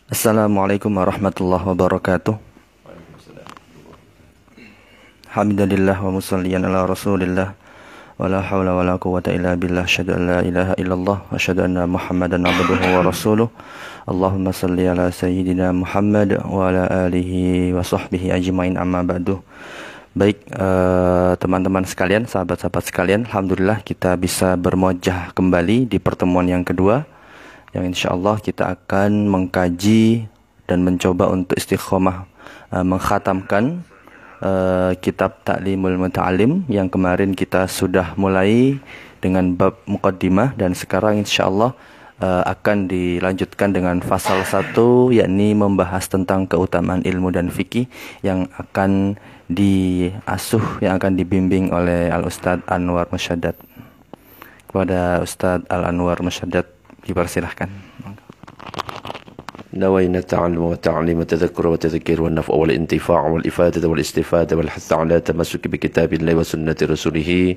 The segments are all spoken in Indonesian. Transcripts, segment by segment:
Assalamualaikum warahmatullahi wabarakatuh. Alhamdulillah wa musalliyan ala rasulillah wa la hawla wa la quwwata illa billah. Asyhadu an la ilaha illallah wa asyhadu anna Muhammadan abduhu wa rasuluh. Allahumma salli ala sayyidina Muhammad wa ala alihi wa sahbihi ajmain, amma ba'du. Baik, teman-teman sekalian, sahabat-sahabat sekalian, alhamdulillah kita bisa bermuajah kembali di pertemuan yang kedua, yang insyaallah kita akan mengkaji dan mencoba untuk istiqomah mengkhatamkan kitab Ta'limul Muta'allim yang kemarin kita sudah mulai dengan bab muqaddimah, dan sekarang insyaallah akan dilanjutkan dengan fasal 1, yakni membahas tentang keutamaan ilmu dan fikih yang akan diasuh, yang akan dibimbing oleh Al-Ustadz Anwar Musyaddad. Kepada Ustadz Al-Anwar Musyaddad dipersilahkan. نوينا التعلم والتعليم والتذكر والتذكير والنفع والانتفاع والإفادة والاستفادة والحث على التمسك بكتاب الله وسنة رسوله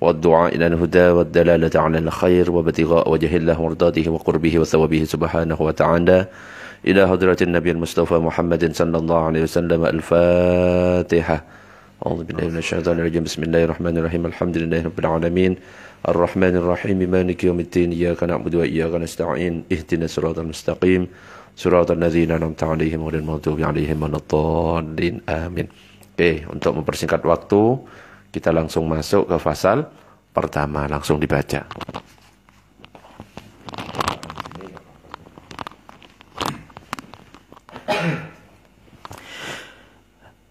والدعاء إلى الهدى والدلالة على الخير وابتغاء وجه الله ومرضاته وقربه وثوابه سبحانه وتعالى إلى حضرة النبي المصطفى محمد صلى الله عليه وسلم. الفاتحة. أعوذ بالله من الشيطان الرجيم. بسم الله الرحمن الرحيم. الحمد لله رب العالمين الرحمن الرحيم مالك يوم الدين إياك نعبد وإياك نستعين اهدنا الصراط المستقيم صراط الذين أنعمت عليهم غير المغضوب عليهم ولا الضالين آمين. Oke, untuk mempersingkat waktu, kita langsung masuk ke fasal pertama, langsung dibaca.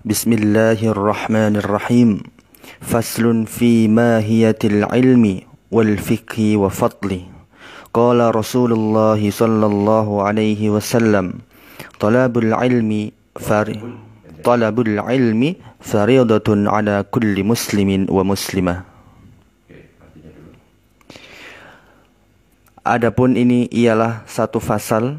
Bismillahirrahmanirrahim. Faslun fi mahiyatil ilmi wal fiqhi wa fadli. Qala Rasulullah sallallahu alaihi wasallam, talabul ilmi fariidatun ala kulli muslimin wa muslimah. Adapun ini ialah satu fasal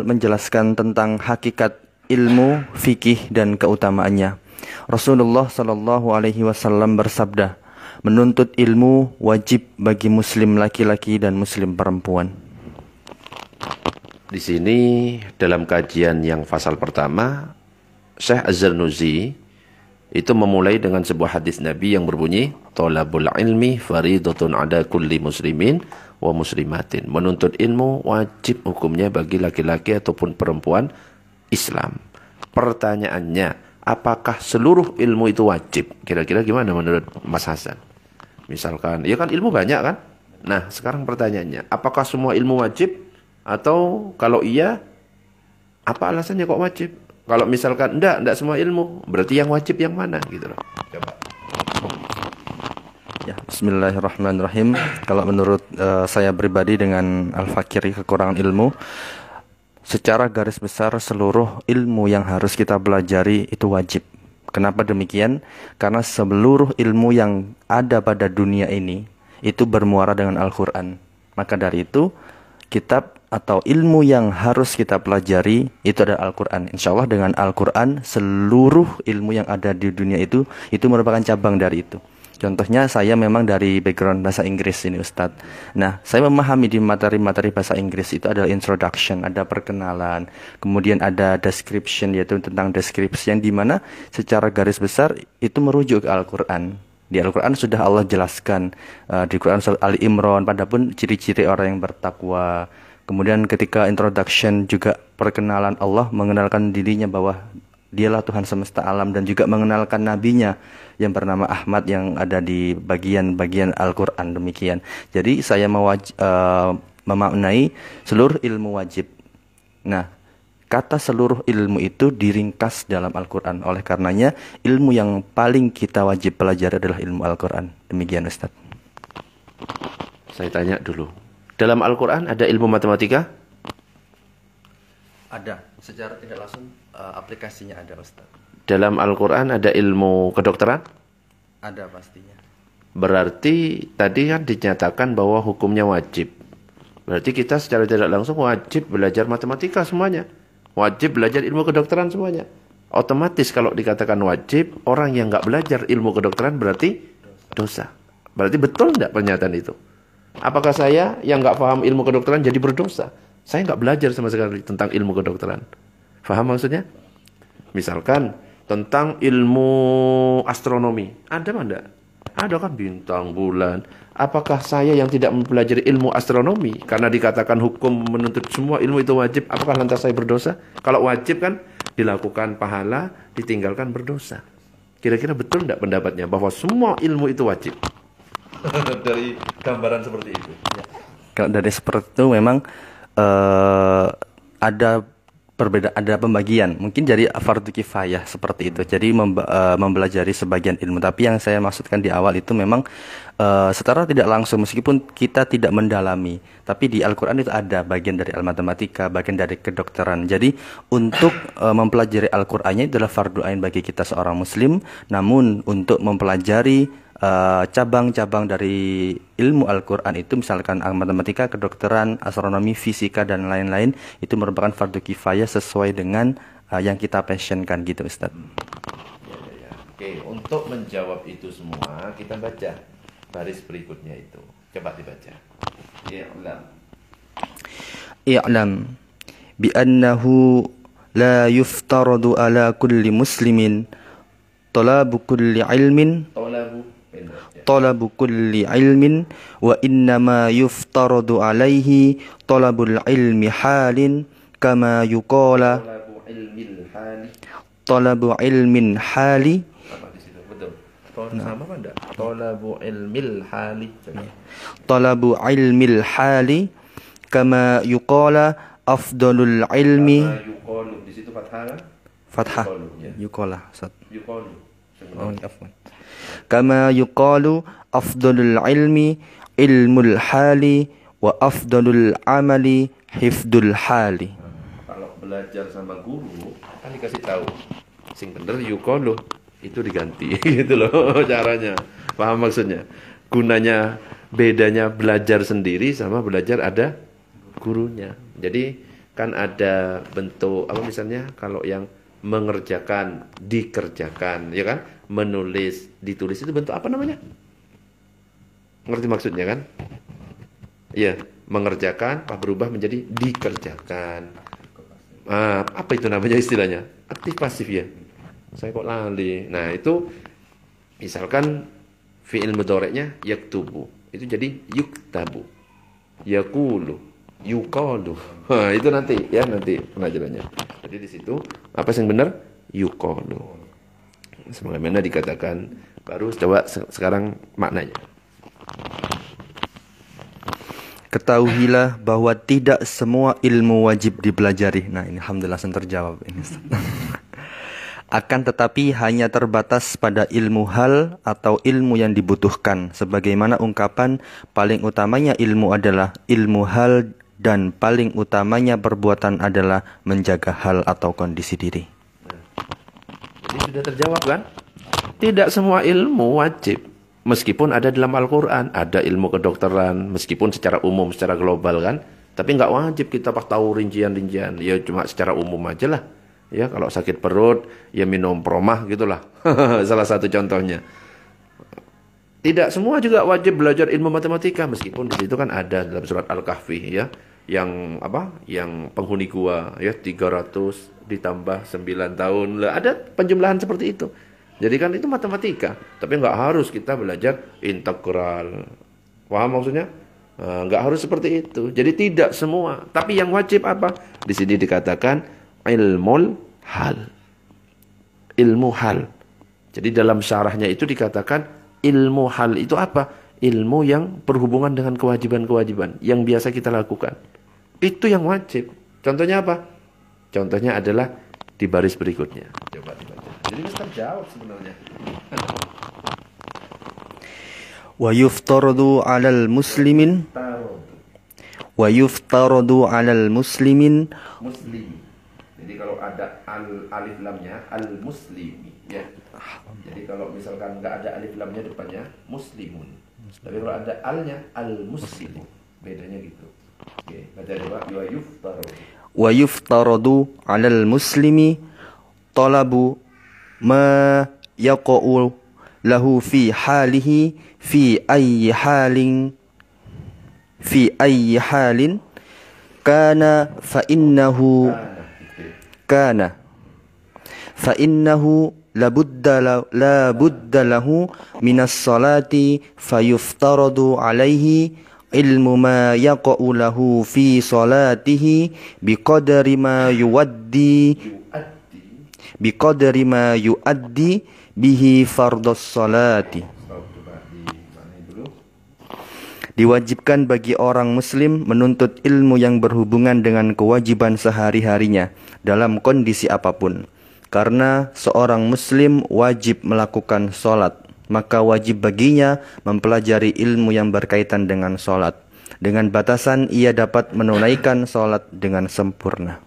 menjelaskan tentang hakikat ilmu, fikih dan keutamaannya. Rasulullah sallallahu alaihi wasallam bersabda, menuntut ilmu wajib bagi muslim laki-laki dan muslim perempuan. Di sini dalam kajian yang fasal pertama, Syekh Az-Zarnuzi itu memulai dengan sebuah hadis Nabi yang berbunyi, "Thalabul ilmi fariidatun 'ala kulli muslimin wa muslimatin." Menuntut ilmu wajib hukumnya bagi laki-laki ataupun perempuan Islam. Pertanyaannya, apakah seluruh ilmu itu wajib? Kira-kira gimana menurut Mas Hasan? Misalkan, ya kan ilmu banyak kan? Nah, sekarang pertanyaannya, apakah semua ilmu wajib? Atau kalau iya, apa alasannya kok wajib? Kalau misalkan enggak semua ilmu, berarti yang wajib yang mana gitu loh. Coba. Ya, bismillahirrahmanirrahim. Kalau menurut saya pribadi dengan Al-Fakiri, kekurangan ilmu, secara garis besar seluruh ilmu yang harus kita pelajari itu wajib. Kenapa demikian? Karena seluruh ilmu yang ada pada dunia ini itu bermuara dengan Al-Quran. Maka dari itu, kitab atau ilmu yang harus kita pelajari itu adalah Al-Quran. Insya Allah dengan Al-Quran seluruh ilmu yang ada di dunia itu merupakan cabang dari itu. Contohnya saya memang dari background bahasa Inggris ini Ustadz. Nah, saya memahami di materi-materi bahasa Inggris itu ada introduction, ada perkenalan, kemudian ada description, yaitu tentang deskripsi yang dimana secara garis besar itu merujuk ke Al-Quran. Di Al-Quran sudah Allah jelaskan, di Quran surat Ali Imran, padahal ciri-ciri orang yang bertakwa. Kemudian ketika introduction juga perkenalan, Allah mengenalkan dirinya bahwa Dialah Tuhan semesta alam, dan juga mengenalkan nabinya yang bernama Ahmad yang ada di bagian-bagian Al-Quran demikian. Jadi saya memaknai seluruh ilmu wajib. Nah, kata seluruh ilmu itu diringkas dalam Al-Quran. Oleh karenanya ilmu yang paling kita wajib pelajari adalah ilmu Al-Quran. Demikian Ustaz. Saya tanya dulu, dalam Al-Quran ada ilmu matematika? Ada, secara tidak langsung aplikasinya ada Ustaz. Dalam Al-Quran ada ilmu kedokteran? Ada pastinya. Berarti tadi kan dinyatakan bahwa hukumnya wajib. Berarti kita secara tidak langsung wajib belajar matematika semuanya. Wajib belajar ilmu kedokteran semuanya. Otomatis kalau dikatakan wajib, orang yang nggak belajar ilmu kedokteran berarti dosa. Berarti betul nggak pernyataan itu? Apakah saya yang nggak paham ilmu kedokteran jadi berdosa? Saya nggak belajar sama sekali tentang ilmu kedokteran. Paham maksudnya? Misalkan tentang ilmu astronomi. Ada apa enggak? Ada kan bintang, bulan. Apakah saya yang tidak mempelajari ilmu astronomi karena dikatakan hukum menuntut semua ilmu itu wajib, apakah lantas saya berdosa? Kalau wajib kan dilakukan pahala, ditinggalkan berdosa. Kira-kira betul enggak pendapatnya bahwa semua ilmu itu wajib? Dari gambaran seperti itu. Kalau dari seperti itu memang ada perbedaan, ada pembagian. Mungkin jadi fardu kifayah seperti itu. Jadi mempelajari sebagian ilmu. Tapi yang saya maksudkan di awal itu memang secara tidak langsung, meskipun kita tidak mendalami, tapi di Al-Quran itu ada bagian dari al-matematika, bagian dari kedokteran. Jadi untuk mempelajari Al-Qurannya itu adalah fardu ain bagi kita seorang muslim. Namun untuk mempelajari cabang-cabang dari ilmu Al-Quran itu, misalkan matematika, kedokteran, astronomi, fisika, dan lain-lain, itu merupakan fardu kifayah sesuai dengan yang kita passionkan gitu, Ustaz. Ya. Oke, untuk menjawab itu semua, kita baca baris berikutnya itu. Coba dibaca. I'lam bi annahu la yuftaradu ala kulli muslimin talabu kulli ilmin talabu kulli ilmin wa innama yuftaradu alaihi talabul ilmi halin kama yuqala talabu ilmin hali. Apa di situ? Betul. Sama apa enggak? Talabu ilmil hali. Talabu ilmil hali kama yuqala afdalul ilmi. Yuqalu di situ fathah kan? Fathah. Yuqalu. Yuqalu. Oh, afwan. Kama yuqalu afdalul ilmi ilmul hali wa afdalul amali hifdul hali. Kalau belajar sama guru kan dikasih tahu sing bener yuqalu, itu diganti gitu loh caranya. Paham maksudnya? Gunanya, bedanya belajar sendiri sama belajar ada gurunya. Jadi kan ada bentuk apa, misalnya kalau yang mengerjakan, dikerjakan, ya kan? Menulis, ditulis, itu bentuk apa namanya? Ngerti maksudnya kan? Iya, mengerjakan berubah menjadi dikerjakan. Apa itu namanya istilahnya? Aktif pasif ya. Saya kok lali. Nah, itu misalkan fi'il mudhari'nya yaktubu, itu jadi yuktabu. Yaqulu, yuqalu. Itu nanti ya, nanti pelajarannya. Jadi di situ apa yang benar? Yuqalu. Sebagaimana dikatakan, baru coba sekarang maknanya. Ketahuilah bahwa tidak semua ilmu wajib dipelajari. Nah, ini alhamdulillah terjawab ini. Akan tetapi hanya terbatas pada ilmu hal atau ilmu yang dibutuhkan. Sebagaimana ungkapan paling utamanya ilmu adalah ilmu hal dan paling utamanya perbuatan adalah menjaga hal atau kondisi diri. Jadi sudah terjawab kan? Tidak semua ilmu wajib. Meskipun ada dalam Al-Quran, ada ilmu kedokteran, meskipun secara umum, secara global kan. Tapi nggak wajib kita pas tahu rincian-rincian. Ya cuma secara umum aja lah. Ya kalau sakit perut, ya minum promah gitulah. Salah satu contohnya. Tidak semua juga wajib belajar ilmu matematika. Meskipun di situ kan ada dalam surat Al-Kahfi ya. Yang apa? Yang penghuni gua ya 300 ditambah 9 tahun. Lah ada penjumlahan seperti itu. Jadi kan itu matematika, tapi nggak harus kita belajar integral. Paham maksudnya? Nggak harus seperti itu. Jadi tidak semua. Tapi yang wajib apa? Di sini dikatakan ilmul hal. Ilmu hal. Jadi dalam syarahnya itu dikatakan ilmu hal itu apa? Ilmu yang berhubungan dengan kewajiban-kewajiban yang biasa kita lakukan. Itu yang wajib. Contohnya apa? Contohnya adalah di baris berikutnya. Coba dibaca. Jadi mesti jawab sebenarnya. Wa yuftaradu 'alal muslimin muslim. Jadi kalau ada alif lamnya al-muslimi ya. Jadi kalau misalkan enggak ada alif lamnya depannya muslimun. Tapi kalau ada alnya al-muslim. Bedanya gitu. Oke, baca coba Wa yuftaradu 'alal muslimi talabu ma yaqa'u lahu fi halihi fi ayyi halin fi ayyi halin kana fa innahu la budda lahu minas salati fayuftaradu alaihi ilmu ma yaqa'u lahu fi salatihi biqadri ma yuaddi bihi fardhus salati. Diwajibkan bagi orang muslim menuntut ilmu yang berhubungan dengan kewajiban sehari-harinya dalam kondisi apapun. Karena seorang muslim wajib melakukan sholat, maka wajib baginya mempelajari ilmu yang berkaitan dengan sholat. Dengan batasan ia dapat menunaikan sholat dengan sempurna.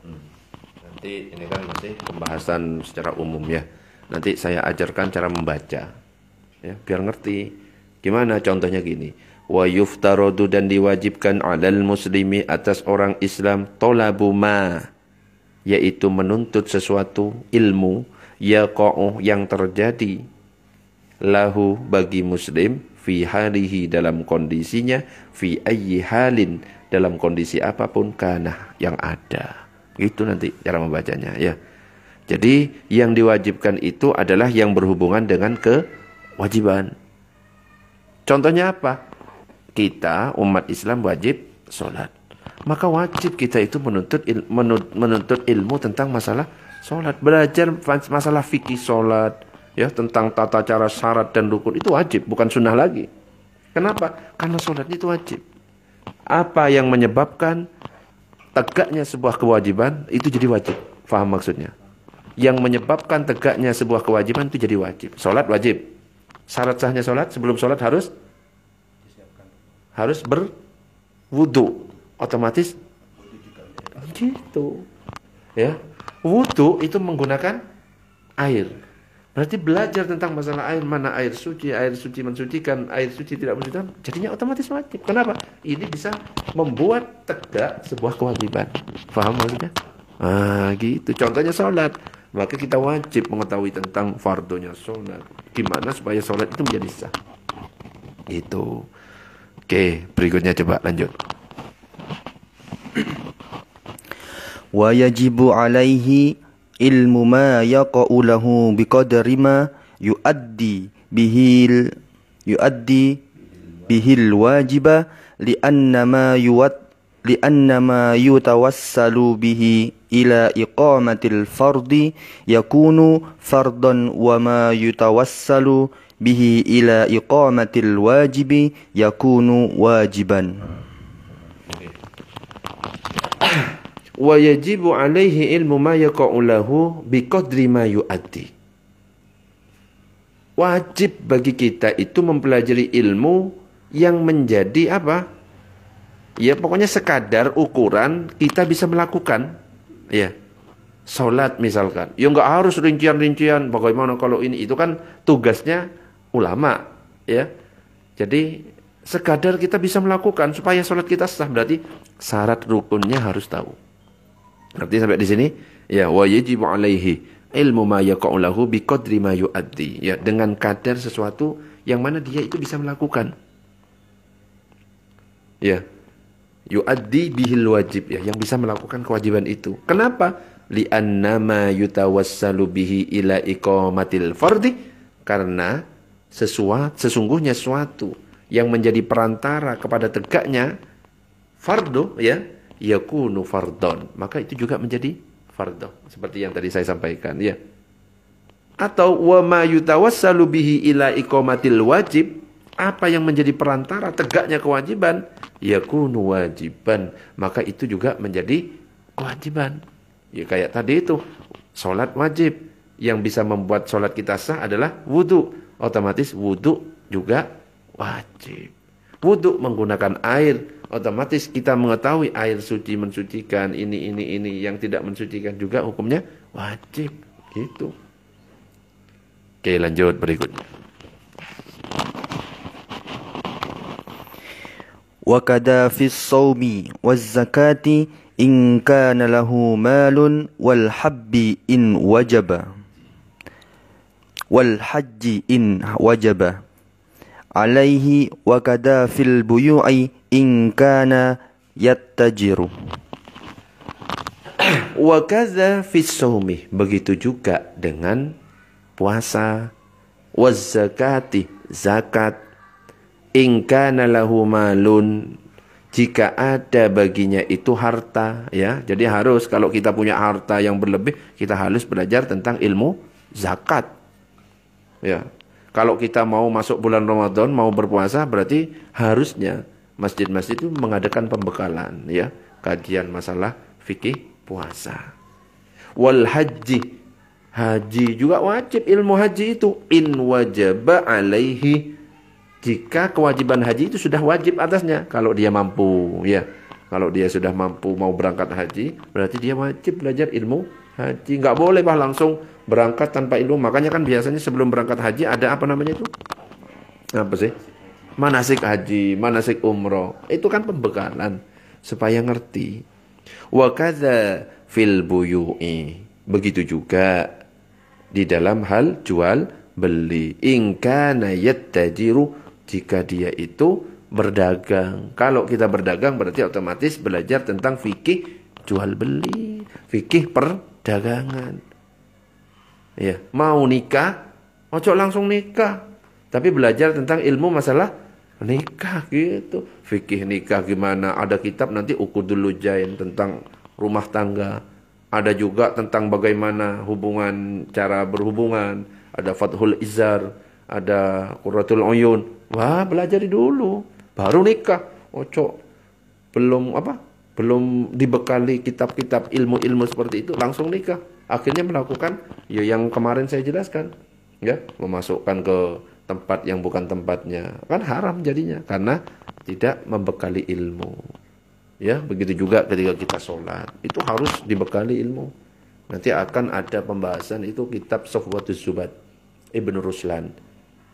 Nanti ini kan masih pembahasan secara umum ya. Nanti saya ajarkan cara membaca, ya, biar ngerti. Gimana contohnya gini. Wa yuftaradu, dan diwajibkan alal muslimi, atas orang Islam, tolabu ma, yaitu menuntut sesuatu ilmu, yaqa'u, yang terjadi, lahu, bagi muslim, fi halihi, dalam kondisinya, fi ayyi halin, dalam kondisi apapun, kana, yang ada. Itu nanti cara membacanya ya. Jadi yang diwajibkan itu adalah yang berhubungan dengan kewajiban. Contohnya apa? Kita umat Islam wajib sholat. Maka wajib kita itu menuntut ilmu tentang masalah sholat. Belajar masalah fikih sholat, ya, tentang tata cara syarat dan rukun, itu wajib, bukan sunnah lagi. Kenapa? Karena sholat itu wajib. Apa yang menyebabkan tegaknya sebuah kewajiban itu jadi wajib? Faham maksudnya? Yang menyebabkan tegaknya sebuah kewajiban itu jadi wajib. Sholat wajib. Syarat sahnya sholat, sebelum sholat harus berwudu. Otomatis gitu. Ya. Wudu itu menggunakan air. Berarti belajar tentang masalah air, mana air suci mensucikan, air suci tidak mensucikan, jadinya otomatis wajib. Kenapa? Ini bisa membuat tegak sebuah kewajiban. Paham maksudnya? Gitu. Contohnya sholat. Maka kita wajib mengetahui tentang fardunya sholat. Gimana supaya sholat itu menjadi sah. Gitu. Oke, berikutnya coba lanjut. Wa yajibu alaihi ilmu ma yaqa'u lahu biqadri ma yuaddi bihil wajiba li'anna ma yutawassalu bihi ila iqamatil fardi yakunu fardan wa ma yutawassalu bihi ila iqamatil wajibi yakunu wajiban. Wa yajibu alaihi ilmu ma yaqa'u lahu biqadri ma yuaddi. Wajib bagi kita itu mempelajari ilmu yang menjadi apa? Ya pokoknya sekadar ukuran kita bisa melakukan. Ya. Salat misalkan. Ya enggak harus rincian-rincian bagaimana kalau ini, itu kan tugasnya ulama, ya. Jadi sekadar kita bisa melakukan supaya salat kita sah, berarti syarat rukunnya harus tahu. Berarti sampai di sini ya, wa yajibu alaihi ilmu ma yaqa'u lahu biqadri ma yuaddi, ya, dengan kadar sesuatu yang mana dia itu bisa melakukan. Ya. Yuaddi bihil wajib, ya, yang bisa melakukan kewajiban itu. Kenapa? Li'anna ma yutawassalu bihi ila iqamatil fardi, karena sesungguhnya suatu yang menjadi perantara kepada tegaknya fardu, ya, yakunu fardon, maka itu juga menjadi fardu, seperti yang tadi saya sampaikan, ya. Atau wa ma yutawassalu bihi ila iqamatil wajib, apa yang menjadi perantara tegaknya kewajiban, yakunu wajiban, maka itu juga menjadi kewajiban. Ya kayak tadi itu, sholat wajib. Yang bisa membuat sholat kita sah adalah wudu. Otomatis wudu juga wajib. Wudu menggunakan air. Otomatis kita mengetahui air suci mensucikan, ini. Yang tidak mensucikan juga hukumnya wajib. Gitu. Oke, lanjut berikutnya. Wa kada fis shaumi waz zakati in kana lahu malun wal habbi in wajaba wal hajji in wajaba alaihi wa kada fil buyu'i in kana yattajiru. Wa kadza fis shaumi, begitu juga dengan puasa, waz zakati, zakat, in kana lahu malun, jika ada baginya itu harta, ya. Jadi harus kalau kita punya harta yang berlebih, kita harus belajar tentang ilmu zakat. Ya. Kalau kita mau masuk bulan Ramadan, mau berpuasa, berarti harusnya masjid-masjid itu mengadakan pembekalan, ya. Kajian masalah fikih puasa. Wal haji, haji juga wajib, ilmu haji itu in wajaba alaihi, jika kewajiban haji itu sudah wajib atasnya, kalau dia mampu, ya. Kalau dia sudah mampu mau berangkat haji, berarti dia wajib belajar ilmu haji. Nggak boleh langsung berangkat tanpa ilmu. Makanya kan biasanya sebelum berangkat haji ada apa namanya itu? Apa sih? Manasik haji, manasik umroh. Itu kan pembekalan supaya ngerti. Wa kadza fil buyu'i, begitu juga di dalam hal jual beli. In kana yattajiru, jika dia itu berdagang. Kalau kita berdagang berarti otomatis belajar tentang fikih jual beli, fikih perdagangan. Ya, mau nikah, ojo langsung nikah, tapi belajar tentang ilmu masalah nikah gitu. Fikih nikah gimana? Ada kitab nanti Uqudul Lujain tentang rumah tangga. Ada juga tentang bagaimana hubungan, cara berhubungan. Ada Fathul Izzar, ada Qurratul Uyun. Wah, belajari dulu, baru nikah. Ojo belum dibekali kitab-kitab ilmu-ilmu seperti itu langsung nikah. Akhirnya melakukan ya yang kemarin saya jelaskan, ya, memasukkan ke tempat yang bukan tempatnya, kan haram jadinya karena tidak membekali ilmu. Ya, begitu juga ketika kita sholat, itu harus dibekali ilmu. Nanti akan ada pembahasan itu kitab Safwatuz Zubat Ibnu Ruslan.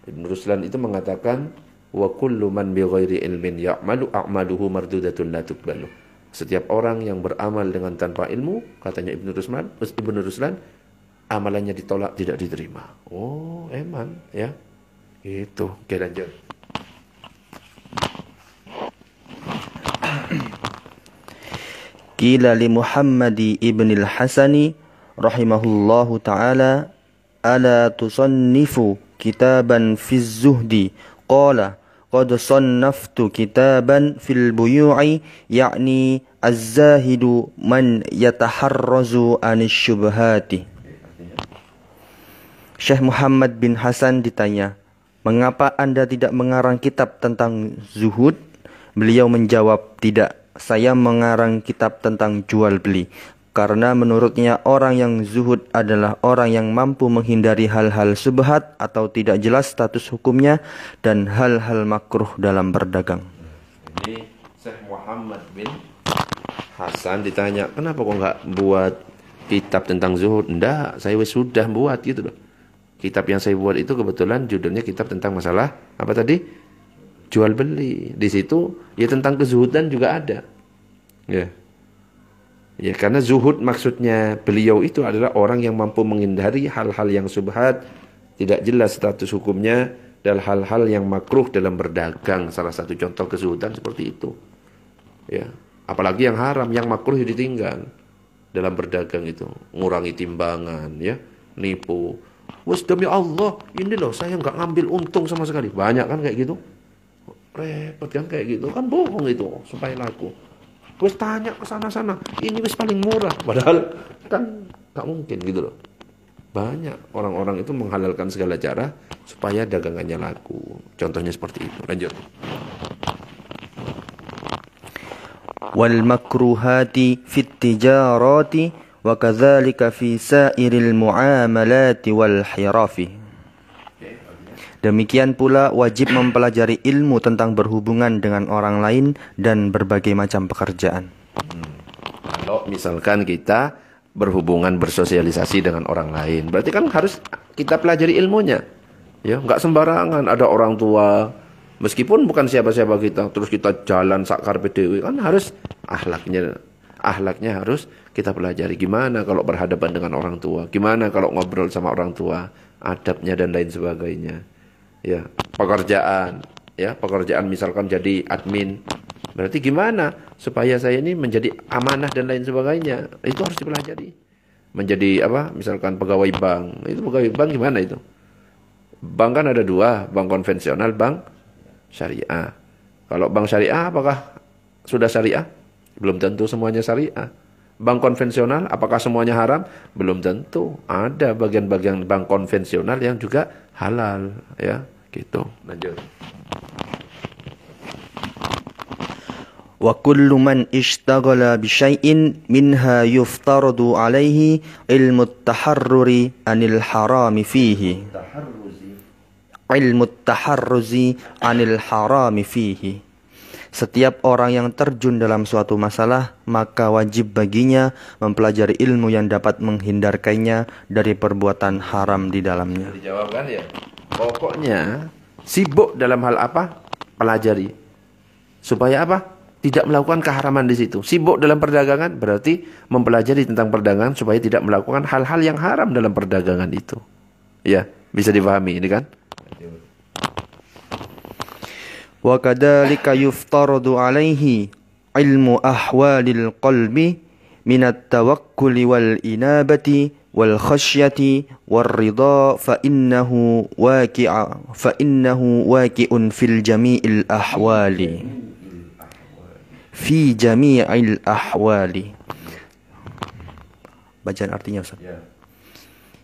Ibnu Ruslan itu mengatakan wa kullu man bi ghairi ilmin ya'malu a'maluhu mardudatun la tuqbalu. Setiap orang yang beramal dengan tanpa ilmu, katanya Ibnu Ruslan, amalannya ditolak, tidak diterima. Oh, eman, ya. Itu, oke, lanjut. Qila li Muhammadi ibnil Hasani rahimahullahu ta'ala ala tusannifu kitaban fiz zuhdi qala qad sannaftu kitaban fil buyu'i ya'ni az-zahidu man yataharrazu anish syubhati. Syekh Muhammad bin Hasan ditanya, mengapa Anda tidak mengarang kitab tentang zuhud? Beliau menjawab, tidak, saya mengarang kitab tentang jual beli. Karena menurutnya orang yang zuhud adalah orang yang mampu menghindari hal-hal subhat atau tidak jelas status hukumnya dan hal-hal makruh dalam berdagang. Ini Syekh Muhammad bin Hasan ditanya, kenapa kok nggak buat kitab tentang zuhud? Enggak, saya sudah buat gitu loh. Kitab yang saya buat itu kebetulan judulnya kitab tentang masalah apa tadi? Jual beli. Di situ ya tentang kezuhudan juga ada. Ya. Ya, karena zuhud maksudnya beliau itu adalah orang yang mampu menghindari hal-hal yang subhat, tidak jelas status hukumnya, dan hal-hal yang makruh dalam berdagang. Salah satu contoh kezuhudan seperti itu. Ya, apalagi yang haram, yang makruh ditinggal dalam berdagang itu, ngurangi timbangan, ya, nipu. Wes demi Allah, ini loh saya nggak ngambil untung sama sekali. Banyak kan kayak gitu. Repot kan kayak gitu, kan bohong itu supaya laku. Wes tanya ke sana-sana, ini wes paling murah, padahal kan nggak mungkin gitu loh. Banyak orang-orang itu menghalalkan segala cara supaya dagangannya laku. Contohnya seperti itu. Lanjut. Wal makruhati fit tijarati wa kadzalika fi sairil muamalati wal hirafi. Demikian pula wajib mempelajari ilmu tentang berhubungan dengan orang lain dan berbagai macam pekerjaan. Kalau misalkan kita berhubungan bersosialisasi dengan orang lain, berarti kan harus kita pelajari ilmunya. Ya, nggak sembarangan ada orang tua, meskipun bukan siapa-siapa kita, terus kita jalan sakar PDW, kan harus akhlaknya harus kita pelajari. Gimana kalau berhadapan dengan orang tua? Gimana kalau ngobrol sama orang tua? Adabnya dan lain sebagainya. Ya, pekerjaan. ya, pekerjaan misalkan jadi admin. Berarti gimana supaya saya ini menjadi amanah dan lain sebagainya? Itu harus dipelajari. Menjadi apa? Misalkan pegawai bank. Itu pegawai bank gimana itu? Bank kan ada dua, bank konvensional, bank syariah. Kalau bank syariah apakah sudah syariah? Belum tentu semuanya syariah. Bank konvensional apakah semuanya haram? Belum tentu. Ada bagian-bagian bank konvensional yang juga halal, ya, gitu. Lanjut. Wa kullu man ishtaghala bi syai'in minha yuftaradu alaihi ilmu taharruri anil harami fihi. Ilmu taharruzi anil harami fihi. Setiap orang yang terjun dalam suatu masalah, maka wajib baginya mempelajari ilmu yang dapat menghindarkannya dari perbuatan haram di dalamnya. Dijawab kan ya? Pokoknya sibuk dalam hal apa? Pelajari. Supaya apa? Tidak melakukan keharaman di situ. Sibuk dalam perdagangan berarti mempelajari tentang perdagangan supaya tidak melakukan hal-hal yang haram dalam perdagangan itu. Ya, bisa dipahami ini kan? Wa kadzalika yuftaradu alaihi ilmu ahwalil qalbi minat tawakkuli wal inabati wal khasyati war ridha fa innahu waqi'un fil jami'il ahwali. Fi jami'il ahwali. Bacaan artinya Ustaz.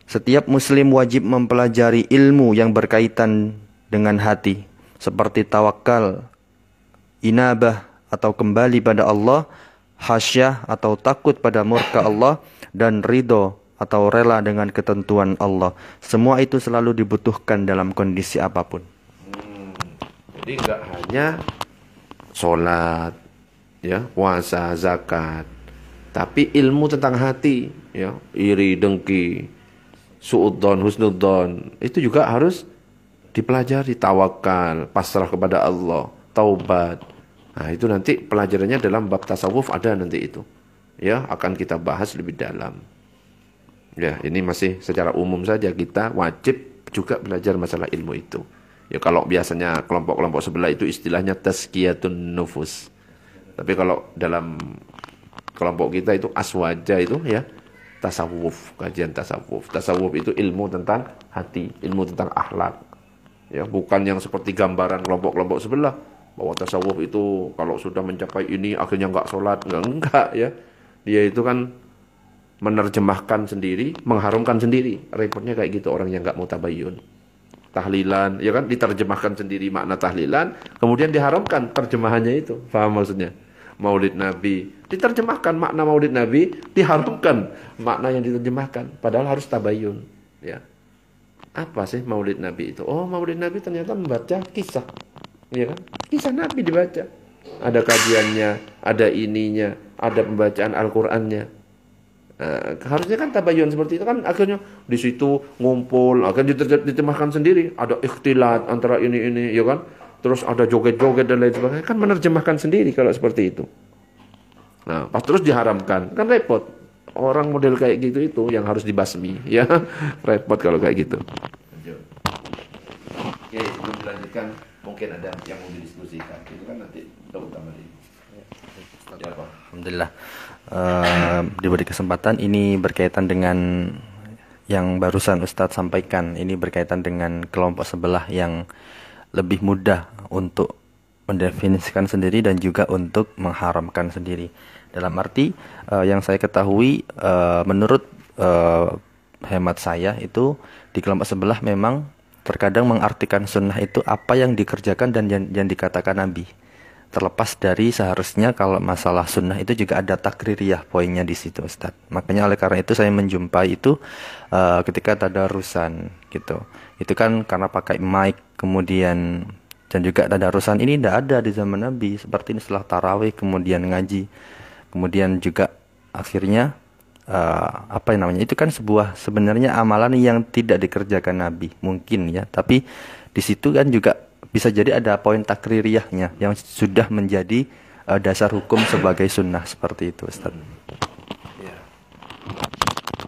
Setiap muslim wajib mempelajari ilmu yang berkaitan dengan hati, seperti tawakal, inabah atau kembali pada Allah, khasyah atau takut pada murka Allah, dan ridho atau rela dengan ketentuan Allah. Semua itu selalu dibutuhkan dalam kondisi apapun. Jadi enggak hanya sholat, ya, puasa, zakat, tapi ilmu tentang hati, ya, iri, dengki, suudzon, husnudzon, itu juga harus dipelajari. Tawakal, pasrah kepada Allah, taubat. Nah, itu nanti pelajarannya dalam bab tasawuf ada nanti itu. Ya, akan kita bahas lebih dalam. Ya, ini masih secara umum saja, kita wajib juga belajar masalah ilmu itu. Ya, kalau biasanya kelompok-kelompok sebelah itu istilahnya tazkiyatun nufus. Tapi kalau dalam kelompok kita itu aswaja itu ya tasawuf, kajian tasawuf. Tasawuf itu ilmu tentang hati, ilmu tentang akhlak. Ya, bukan yang seperti gambaran kelompok-kelompok sebelah bahwa tasawuf itu kalau sudah mencapai ini akhirnya enggak sholat, enggak ya. Dia itu kan menerjemahkan sendiri, mengharumkan sendiri. Repotnya kayak gitu orang yang enggak mau tabayyun. Tahlilan, ya kan, diterjemahkan sendiri makna tahlilan, kemudian diharamkan terjemahannya itu. Paham maksudnya? Maulid Nabi diterjemahkan makna Maulid Nabi, diharamkan makna yang diterjemahkan, padahal harus tabayyun, ya. Apa sih Maulid Nabi itu? Oh, Maulid Nabi ternyata membaca kisah, ya kan? Kisah Nabi dibaca. Ada kajiannya, ada ininya, ada pembacaan Al-Qur'annya. Harusnya kan tabayyun seperti itu kan, akhirnya di situ ngumpul, akan diterjemahkan sendiri, ada ikhtilat antara ini, ya kan? Terus ada joget-joget dan lain sebagainya, kan menerjemahkan sendiri kalau seperti itu. Nah, pas terus diharamkan, kan repot. Orang model kayak gitu itu yang harus dibasmi, ya. Repot kalau kayak gitu. Oke, sebelum dilanjutkan, mungkin ada yang mau didiskusikan. Itu kan nanti utama ini. Ya, Pak. Alhamdulillah. Diberi kesempatan, ini berkaitan dengan yang barusan Ustadz sampaikan. Ini berkaitan dengan kelompok sebelah yang lebih mudah untuk mendefinisikan sendiri dan juga untuk mengharamkan sendiri. Dalam arti yang saya ketahui, menurut hemat saya itu di kelompok sebelah memang terkadang mengartikan sunnah itu apa yang dikerjakan dan yang dikatakan Nabi. Terlepas dari seharusnya kalau masalah sunnah itu juga ada takririyah poinnya di situ, Ustaz. Makanya oleh karena itu saya menjumpai itu ketika tadarusan gitu. Itu kan karena pakai mic, kemudian dan juga tadarusan ini tidak ada di zaman Nabi. Seperti ini setelah tarawih kemudian ngaji, kemudian juga akhirnya apa yang namanya, itu kan sebenarnya amalan yang tidak dikerjakan Nabi mungkin ya. Tapi di situ kan juga bisa jadi ada poin takririyahnya yang sudah menjadi dasar hukum sebagai sunnah seperti itu, Ustaz. Ya.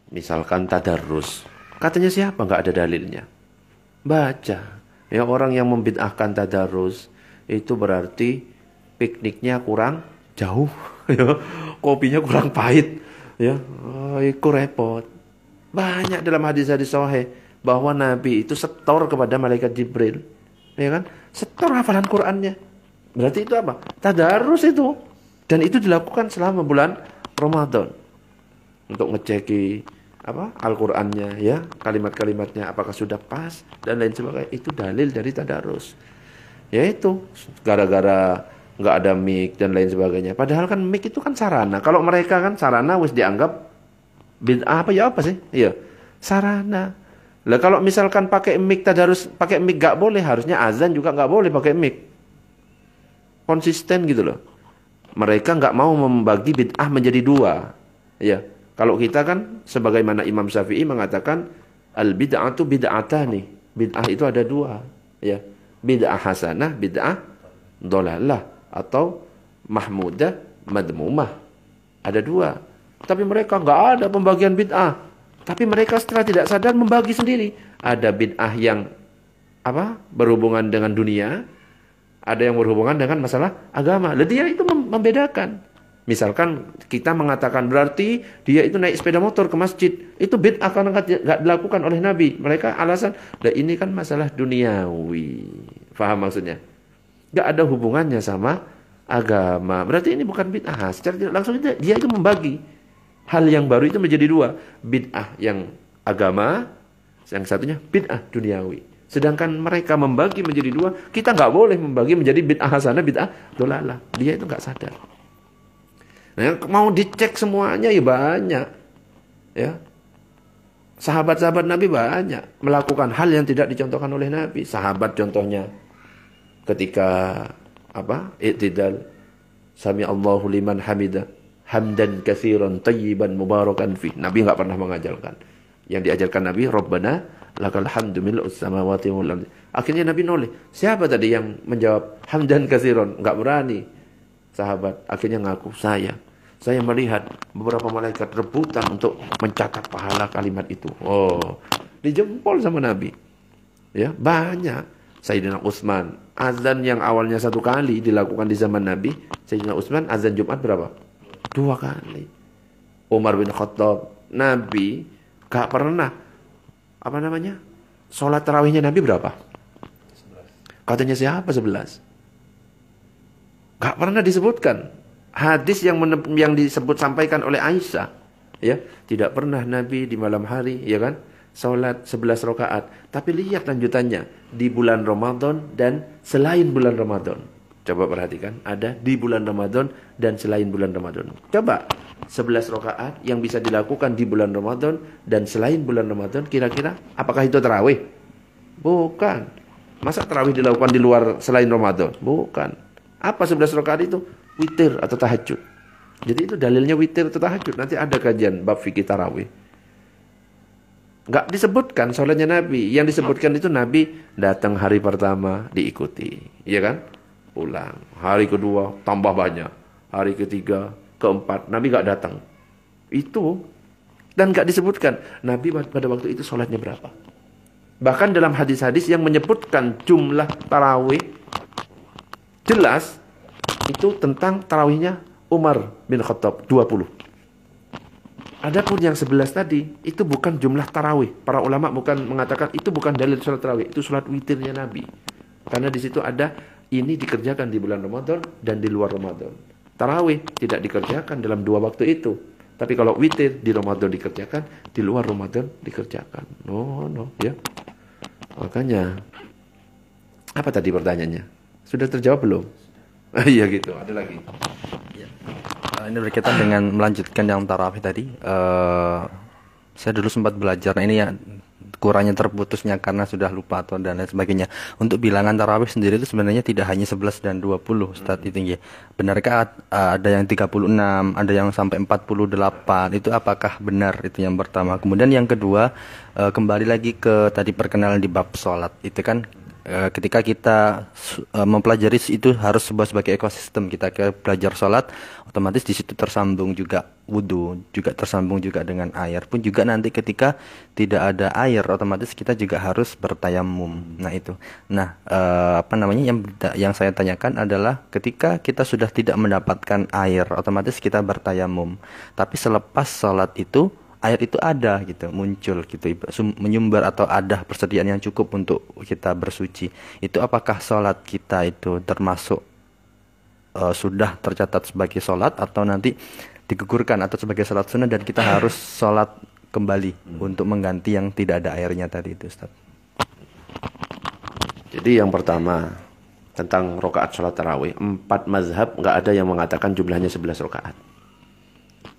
Misalkan tadarus, katanya siapa? Nggak ada dalilnya. Baca. Ya, orang yang membid'ahkan tadarus itu berarti pikniknya kurang jauh, ya. Kopinya kurang pahit, ya. Oh, itu repot. Banyak dalam hadis-hadis sahih bahwa Nabi itu setor kepada malaikat Jibril, ya kan? Setor hafalan Qur'annya. Berarti itu apa? Tadarus itu. Dan itu dilakukan selama bulan Ramadan. Untuk ngeceki apa? Al-Qur'annya, ya, kalimat-kalimatnya apakah sudah pas dan lain sebagainya. Itu dalil dari tadarus. Ya itu gara-gara nggak ada mic dan lain sebagainya. Padahal kan mic itu kan sarana. Kalau mereka kan sarana wis dianggap bid'ah apa ya apa sih? Iya, sarana. Lah kalau misalkan pakai mic tadarus, pakai mic nggak boleh, harusnya azan juga nggak boleh pakai mic. Konsisten gitu loh. Mereka nggak mau membagi bid'ah menjadi dua. Ya, kalau kita kan sebagaimana Imam Syafi'i mengatakan al bid'atu bid'atani. Bid'ah itu ada dua. Ya, bid'ah hasanah, bid'ah dhalalah atau mahmudah, madmumah. Ada dua. Tapi mereka nggak ada pembagian bid'ah. Tapi mereka setelah tidak sadar membagi sendiri. Ada bid'ah yang apa? Berhubungan dengan dunia. Ada yang berhubungan dengan masalah agama. Lah dia itu membedakan. Misalkan kita mengatakan berarti dia itu naik sepeda motor ke masjid. Itu bid'ah karena nggak dilakukan oleh Nabi. Mereka alasan, lah ini kan masalah duniawi. Faham maksudnya? Nggak ada hubungannya sama agama. Berarti ini bukan bid'ah. Secara tidak langsung dia itu membagi. Hal yang baru itu menjadi dua. Bid'ah yang agama, yang satunya bid'ah duniawi. Sedangkan mereka membagi menjadi dua, kita nggak boleh membagi menjadi bid'ah hasanah, bid'ah dhalalah. Dia itu nggak sadar. Nah, mau dicek semuanya ya banyak. Ya. Sahabat-sahabat Nabi banyak melakukan hal yang tidak dicontohkan oleh Nabi. Sahabat contohnya ketika apa? I'tidal. Sami Allahu liman hamidah. Hamdan katsiran tayyiban mubarakan fi. Nabi nggak pernah mengajarkan. Yang diajarkan Nabi, Rabbana lakal hamdu mil'us samawati wal ardi. Akhirnya Nabi noleh. Siapa tadi yang menjawab hamdan katsiran? Enggak berani. Sahabat akhirnya ngaku, saya melihat beberapa malaikat rebutan untuk mencatat pahala kalimat itu. Oh, dijempol sama Nabi. Ya, banyak. Sayyidina Utsman, azan yang awalnya 1 kali dilakukan di zaman Nabi, Sayyidina Utsman azan Jumat berapa? 2 kali. Umar bin Khattab, Nabi gak pernah apa namanya? Sholat tarawihnya Nabi berapa? 11. Katanya siapa 11? Gak pernah disebutkan. Hadis yang disebut sampaikan oleh Aisyah, ya, tidak pernah Nabi di malam hari, ya kan, sholat 11 rakaat. Tapi lihat lanjutannya di bulan Ramadan dan selain bulan Ramadan. Coba perhatikan, ada di bulan Ramadan dan selain bulan Ramadan. Coba 11 rakaat yang bisa dilakukan di bulan Ramadan dan selain bulan Ramadan, kira-kira apakah itu tarawih? Bukan. Masa tarawih dilakukan di luar selain Ramadan? Bukan. Apa 11 rakaat itu? Witir atau tahajud. Jadi itu dalilnya witir atau tahajud. Nanti ada kajian bab fikih tarawih. Nggak disebutkan sholatnya Nabi. Yang disebutkan itu Nabi datang hari pertama diikuti, iya kan? Pulang. Hari kedua tambah banyak. Hari ketiga, keempat Nabi nggak datang. Itu dan nggak disebutkan Nabi pada waktu itu sholatnya berapa. Bahkan dalam hadis-hadis yang menyebutkan jumlah tarawih jelas itu tentang tarawihnya Umar bin Khattab 20. Adapun yang 11 tadi itu bukan jumlah tarawih. Para ulama bukan mengatakan itu bukan dalil sholat tarawih, itu sholat witirnya Nabi. Karena di situ ada ini dikerjakan di bulan Ramadan dan di luar Ramadan. Tarawih tidak dikerjakan dalam 2 waktu itu. Tapi kalau witir di Ramadan dikerjakan, di luar Ramadan dikerjakan. No, ya. Makanya apa tadi pertanyaannya? Sudah terjawab belum? Iya gitu, ada lagi. Ya. Ini berkaitan dengan melanjutkan yang tarawih tadi. Saya dulu sempat belajar. Nah, ini ya kurangnya terputusnya karena sudah lupa atau dan lain sebagainya. Untuk bilangan tarawih sendiri itu sebenarnya tidak hanya 11 dan 20 Ustaz itu ya. Benarkah ada yang 36, ada yang sampai 48? Itu apakah benar? Itu yang pertama. Kemudian yang kedua, kembali lagi ke tadi perkenalan di bab sholat. Itu kan ketika kita mempelajari itu harus sebagai ekosistem. Kita belajar sholat, otomatis di situ tersambung juga wudhu, juga tersambung juga dengan air. Pun juga nanti ketika tidak ada air, otomatis kita juga harus bertayamum. Nah itu. Nah apa namanya yang saya tanyakan adalah ketika kita sudah tidak mendapatkan air, otomatis kita bertayamum. Tapi selepas sholat itu air itu ada gitu, muncul gitu, menyumber atau ada persediaan yang cukup untuk kita bersuci. Itu apakah sholat kita itu termasuk sudah tercatat sebagai sholat atau nanti digugurkan atau sebagai sholat sunnah dan kita harus sholat kembali untuk mengganti yang tidak ada airnya tadi itu, Ustaz? Jadi yang pertama tentang rokaat sholat tarawih, 4 mazhab nggak ada yang mengatakan jumlahnya 11 rokaat.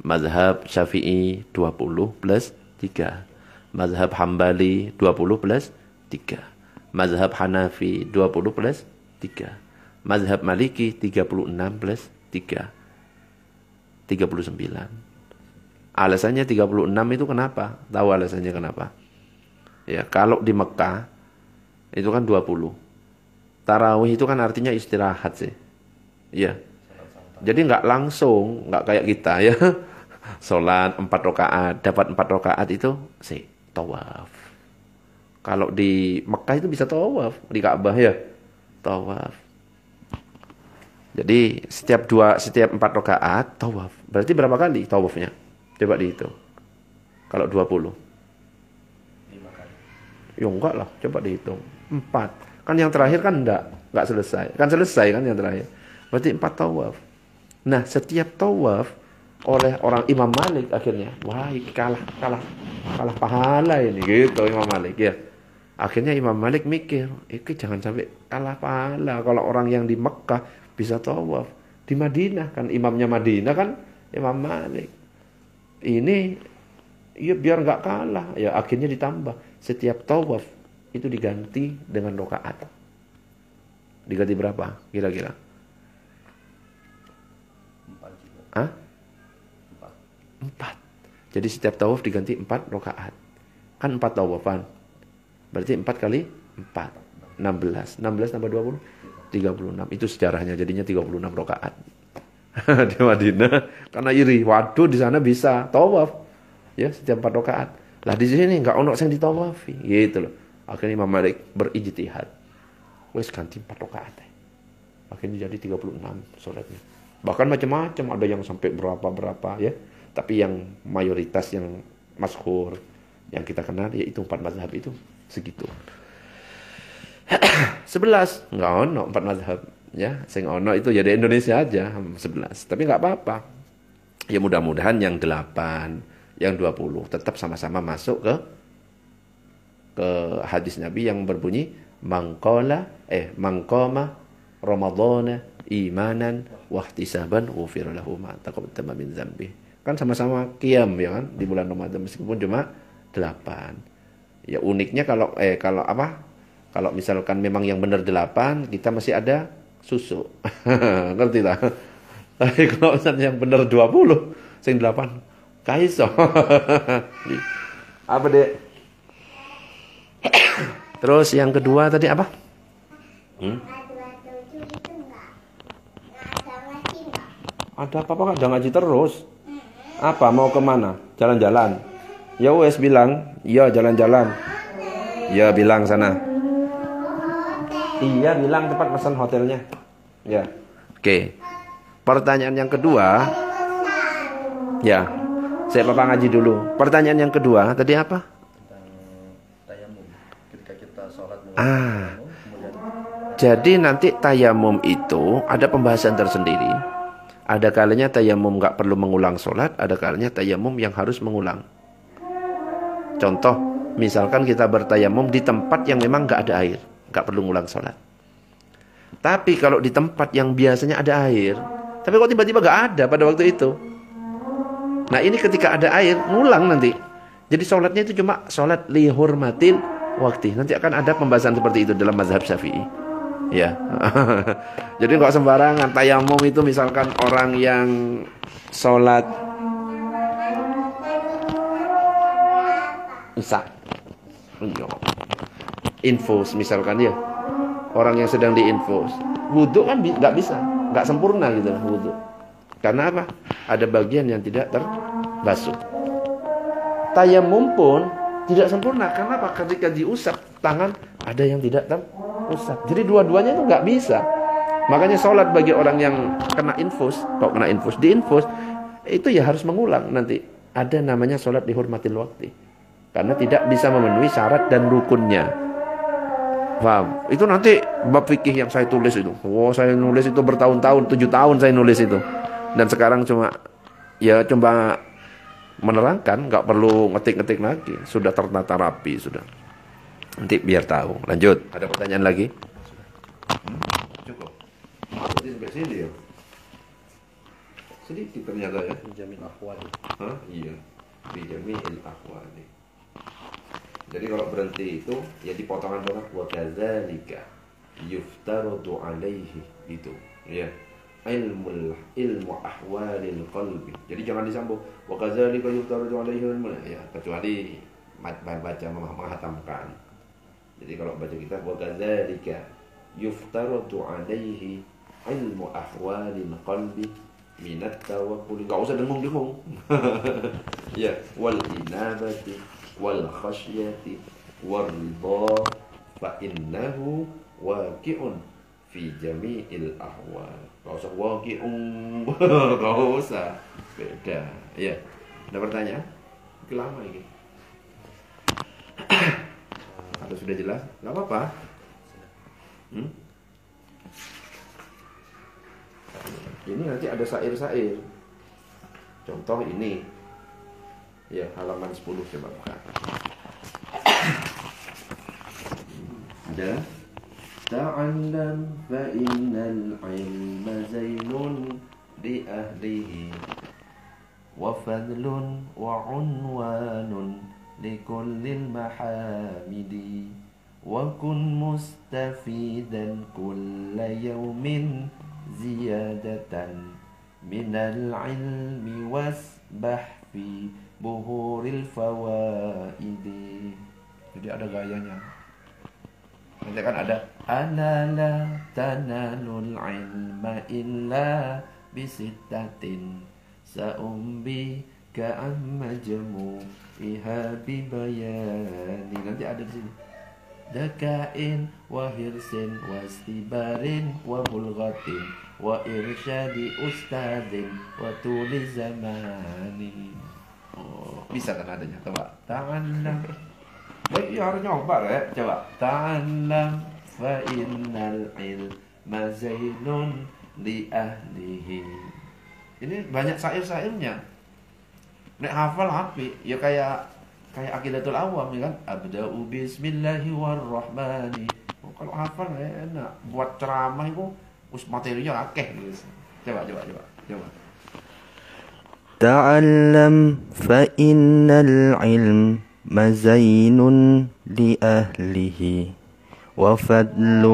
Mazhab Syafi'i 20 plus 3. Mazhab Hambali 20 plus 3. Mazhab Hanafi 20 plus 3. Mazhab Maliki 36 plus 3. 39. Alasannya 36 itu kenapa? Tahu alasannya kenapa? Ya, kalau di Mekah itu kan 20. Tarawih itu kan artinya istirahat sih. Ya. Jadi nggak langsung, nggak kayak kita ya. Sholat 4 rakaat, dapat 4 rakaat itu sih tawaf. Kalau di Mekah itu bisa tawaf, di Ka'bah ya tawaf. Jadi setiap 4 rakaat tawaf. Berarti berapa kali tawafnya? Coba dihitung. Kalau 20. 5 kali. Ya enggak lah, coba dihitung. 4. Kan yang terakhir kan enggak selesai. Kan selesai kan yang terakhir. Berarti 4 tawaf. Nah, setiap tawaf oleh orang Imam Malik akhirnya, wah kalah pahala ini gitu Imam Malik ya. Akhirnya Imam Malik mikir, ini jangan sampai kalah pahala kalau orang yang di Mekah bisa tawaf. Di Madinah kan imamnya Madinah kan Imam Malik. Ini ya biar nggak kalah ya, akhirnya ditambah setiap tawaf itu diganti dengan rakaat. Diganti berapa kira-kira? 4 juga. 4. Jadi setiap tawaf diganti 4 rakaat. Kan 4 tawafan. Berarti 4 kali 4. 16. 16 tambah 20. 36. Itu sejarahnya jadinya 36 rakaat. Di Madinah. Karena iri. Waduh di sana bisa tawaf. Ya setiap 4 rakaat. Lah di sini enggak ono sing ditawafi. Gitu loh. Akhirnya Imam Malik berijtihad. Wes ganti 4 rakaat. Akhirnya jadi 36 sholatnya. Bahkan macam-macam. Ada yang sampai berapa-berapa ya. Tapi yang mayoritas yang masyhur yang kita kenal yaitu 4 mazhab itu segitu. 11 enggak ono 4 mazhab ya. Sing ono itu ya di Indonesia aja 11. Tapi enggak apa-apa. Ya mudah-mudahan yang 8, yang 20 tetap sama-sama masuk ke hadis Nabi yang berbunyi mangqama ramadhana imanan wahtisaban ghufira lahu ma taqaddama min dzambi. Kan sama-sama qiyam ya kan di bulan Ramadan meskipun cuma 8. Ya uniknya kalau misalkan memang yang benar 8, kita masih ada susu. Ngerti lah. Tapi kalau misalnya yang benar 20, sing 8 kaiso. Apa deh? Terus yang kedua tadi apa? Ada apa-apa kan? Udah ngaji terus. Apa mau kemana? Jalan-jalan. Ya wes bilang, iya jalan-jalan. Ya bilang sana. Iya bilang tempat pesan hotelnya. Ya. Oke. Pertanyaan yang kedua. Ya. Saya papa ngaji dulu. Pertanyaan yang kedua tadi apa? Tentang tayamum. Ketika kita sholat Jadi nanti tayamum itu ada pembahasan tersendiri. Ada kalanya tayamum nggak perlu mengulang sholat, ada kalanya tayamum yang harus mengulang. Contoh, misalkan kita bertayamum di tempat yang memang nggak ada air, nggak perlu mengulang sholat. Tapi kalau di tempat yang biasanya ada air, tapi kok tiba-tiba nggak ada pada waktu itu. Nah ini ketika ada air, ngulang nanti. Jadi sholatnya itu cuma sholat lihurmatin wakti. Nanti akan ada pembahasan seperti itu dalam mazhab Syafi'i. Ya, jadi nggak sembarangan tayamum itu misalkan orang yang sholat Isya, info misalkan ya orang yang sedang diinfus. Wudhu kan nggak bisa, nggak sempurna gitu wudhu. Karena apa? Ada bagian yang tidak terbasuh. Tayamum pun tidak sempurna. Karena apa? Ketika diusap tangan ada yang tidak terusap. Jadi dua-duanya itu nggak bisa. Makanya sholat bagi orang yang kena infus, kalau kena infus, diinfus, itu ya harus mengulang nanti. Ada namanya sholat dihormatil waktu. Karena tidak bisa memenuhi syarat dan rukunnya. Paham? Itu nanti bab fikih yang saya tulis itu. Saya nulis itu bertahun-tahun, 7 tahun saya nulis itu. Dan sekarang cuma menerangkan, nggak perlu ngetik-ngetik lagi. Sudah tertata rapi, sudah. Nanti biar tahu. Lanjut. Ada pertanyaan lagi? Cukup. Jadi sampai sini ya. Sedikit ternyata ya. Jamin ahwal. Hah? Iya. Bijamil ahwal. Jadi kalau berhenti itu ya di potongan-potongan wa kadzalika yuftaradu alaihi itu ya ilmu ahwalil qalbi. Jadi jangan disambung wa kadzalika yuftaradu alaihi ya, kecuali baca menghatamkan. Jadi kalau baca kita wa kadzalika yuftaradu alaihi ilmu ahwalil qalbi minat tawakkul. Enggak usah dengung-dengung. Ya, wal inabati wal khasyati war ridha fa innahu waqi'un fi jami'il ahwal. Enggak usah waqi'un. Enggak usah. Beda. Ya. Ada pertanyaan? Mungkin lama ini. Atau sudah jelas? Enggak apa-apa. Ini nanti ada syair-syair. Contoh ini. Ya, halaman 10 coba buka. Ada ta'allam fa innal ilma zainun li ahlihi wa fadlun wa unwanun li kullil mahamidi wa kun mustafidan kulla yawmin ziyadatan minal ilmi wasbah fi buhuril fawaidi. Jadi ada gayanya. Nanti kan ada anala tanalul ilma illa bisittatin saumbi ka'ammajmu iha bibayani. Nanti ada di sini dakain wa hirsin wa istibarin wa bulghatin wa irsyadi ustadin wa tuli zamani. Oh, bisa kan adanya? Coba ta'allam. Ya harus nyoba ya. Coba ta'allam fa innal ilma zainun li ahlihi. Ini banyak syair-syairnya. Nek hafal api, ya kayak Aqidatul Awam ya kan. Abda'u bismillahirrahmanirrahim. Oh, kalau hafal ya enak. Buat ceramah itu materinya akeh gitu. Coba. تعلم فإن العلم زين لأهله وفضل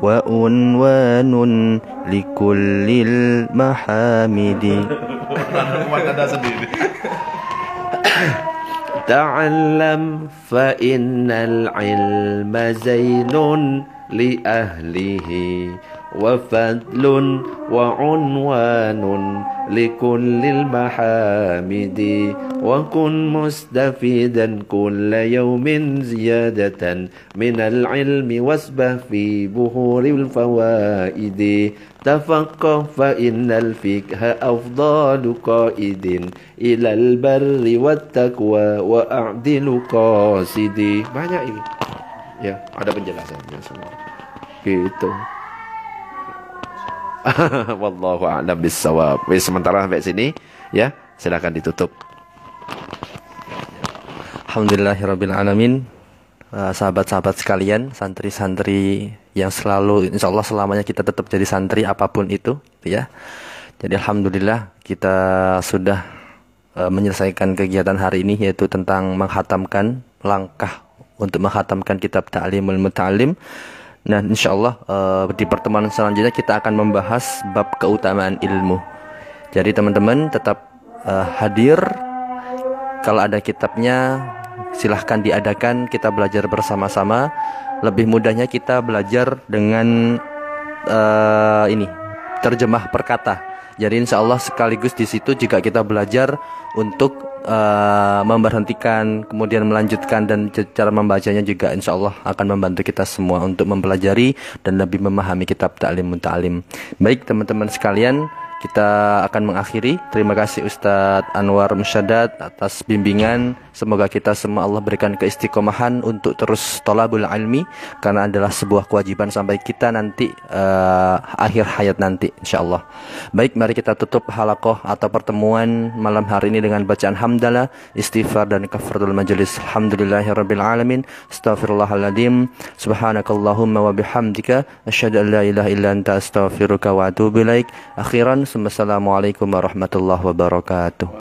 وعنوان لكل المحامد. تعلم فإن العلم زين لأهله وفضل وعنوان لكل المحامد وكن مستفيدا كل يوم زيادة من العلم واسبه في بحور الفوائد تفقه فإن الفقه أفضل قائد إلى البر والتقوى وأعدل قاصد. Banyak ini ya, ada penjelasannya semua gitu. Wallahu a'lam bissawab. Sementara sampai sini ya, silakan ditutup. Alhamdulillahirabbil alamin. Sahabat-sahabat sekalian, santri-santri yang selalu insyaallah selamanya kita tetap jadi santri apapun itu ya. Jadi alhamdulillah kita sudah menyelesaikan kegiatan hari ini, yaitu tentang menghatamkan, langkah untuk menghatamkan kitab Ta'limul Muta'allim. Nah, insyaallah di pertemuan selanjutnya kita akan membahas bab keutamaan ilmu. Jadi teman-teman tetap hadir. Kalau ada kitabnya silahkan diadakan, kita belajar bersama-sama. Lebih mudahnya kita belajar dengan terjemah perkata. Jadi insya Allah sekaligus di situ juga kita belajar untuk memberhentikan, kemudian melanjutkan, dan cara membacanya juga insya Allah akan membantu kita semua untuk mempelajari dan lebih memahami kitab Ta'lim Muta'alim. Baik teman-teman sekalian, kita akan mengakhiri. Terima kasih Ustadz Anwar Musyaddad atas bimbingan. Semoga kita semua Allah berikan keistiqomahan untuk terus thalabul ilmi, karena adalah sebuah kewajiban sampai kita nanti akhir hayat nanti insyaallah. Baik, mari kita tutup halaqah atau pertemuan malam hari ini dengan bacaan hamdalah, istighfar dan kafaratul majelis. Alhamdulillahirabbil alamin. Astaghfirullahaladzim. Subhanakallahumma wa bihamdika asyhadu an la ilaha illa anta astaghfiruka wa atubu ilaik. Akhiran, assalamualaikum warahmatullahi wabarakatuh.